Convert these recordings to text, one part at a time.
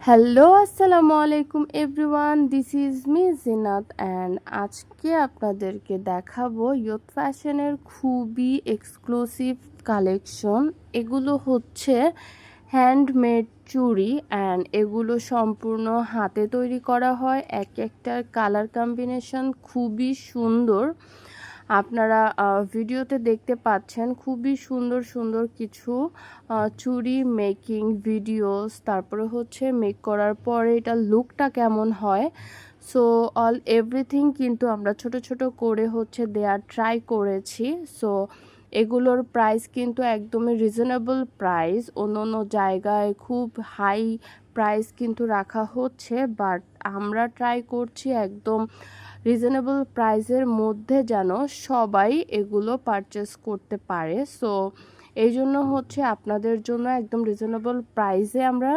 Hello আসসালামু আলাইকুম everyone, this is me Zinat and আজকে আপনাদেরকে দেখাবো ইয়ত ফ্যাশনের খুবই এক্সক্লুসিভ কালেকশন। এগুলো হচ্ছে হ্যান্ডমেড চুড়ি অ্যান্ড এগুলো সম্পূর্ণ হাতে তৈরি করা হয়। এক একটার কালার কম্বিনেশন খুবই সুন্দর। আপনারা ভিডিওতে দেখতে পাচ্ছেন খুবই সুন্দর সুন্দর কিছু চুড়ি মেকিং ভিডিওস, তারপরে হচ্ছে মেক করার পরে এটা লুকটা কেমন হয়। সো অল এভরিথিং কিন্তু আমরা ছোট ছোট করে হচ্ছে দেয়ার ট্রাই করেছি। সো এগুলোর প্রাইস কিন্তু একদমই রিজনেবল প্রাইস। অন্য অন্য জায়গায় খুব হাই প্রাইস কিন্তু রাখা হচ্ছে, বাট আমরা ট্রাই করছি একদম রিজনেবল প্রাইসের মধ্যে যেন সবাই এগুলো পারচেস করতে পারে। সো এই জন্য হচ্ছে আপনাদের জন্য একদম রিজনেবল প্রাইসে আমরা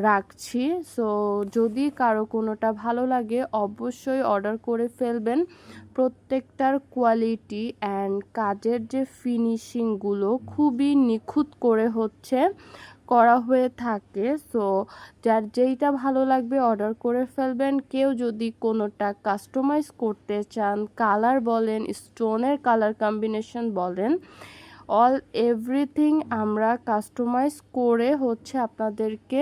রাখছি। সো যদি কারো কোনোটা ভালো লাগে অবশ্যই অর্ডার করে ফেলবেন। প্রত্যেকটার কোয়ালিটি অ্যান্ড কাজের যে ফিনিশিংগুলো খুবই নিখুঁত করে হচ্ছে করা হয়ে থাকে। সো যার যেইটা ভালো লাগবে অর্ডার করে ফেলবেন। কেউ যদি কোনোটা কাস্টমাইজ করতে চান, কালার বলেন, স্টোনের কালার কম্বিনেশন বলেন, অল এভরিথিং আমরা কাস্টমাইজ করে হচ্ছে আপনাদেরকে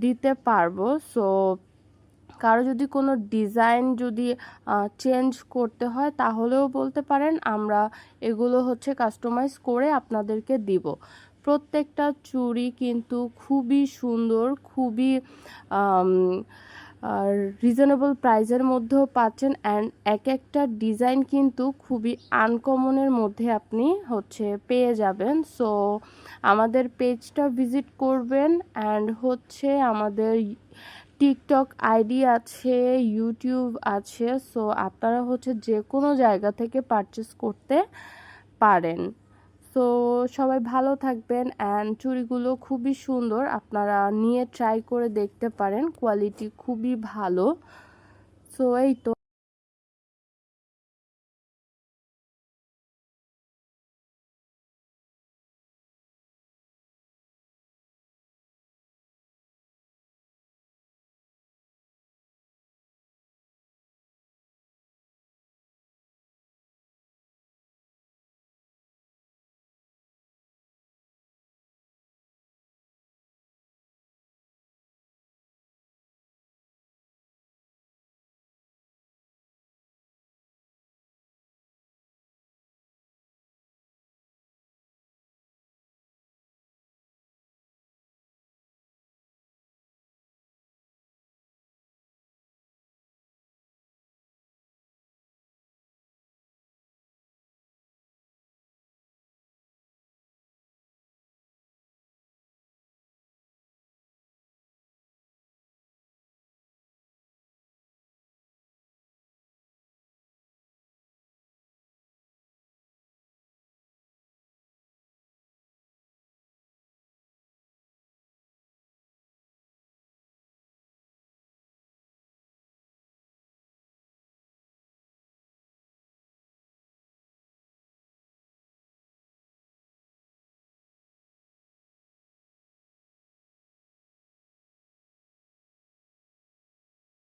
দিতে পারবো। সো কারো যদি কোনো ডিজাইন যদি চেঞ্জ করতে হয় তাহলেও বলতে পারেন, আমরা এগুলো হচ্ছে কাস্টমাইজ করে আপনাদেরকে দিব। প্রত্যেকটা চুড়ি কিন্তু খুবই সুন্দর, খুবই আর রিজনেবল প্রাইসের মধ্যেও পাচ্ছেন অ্যান্ড এক একটা ডিজাইন কিন্তু খুবই আনকমনের মধ্যে আপনি হচ্ছে পেয়ে যাবেন। সো আমাদের পেজটা ভিজিট করবেন অ্যান্ড হচ্ছে আমাদের টিকটক আইডি আছে, ইউটিউব আছে। সো আপনারা হচ্ছে যে কোনো জায়গা থেকে পারচেস করতে পারেন। সো সবাই ভালো থাকবেন অ্যান্ড চুড়িগুলো খুবই সুন্দর, আপনারা নিয়ে ট্রাই করে দেখতে পারেন, কোয়ালিটি খুবই ভালো। সো এই তো।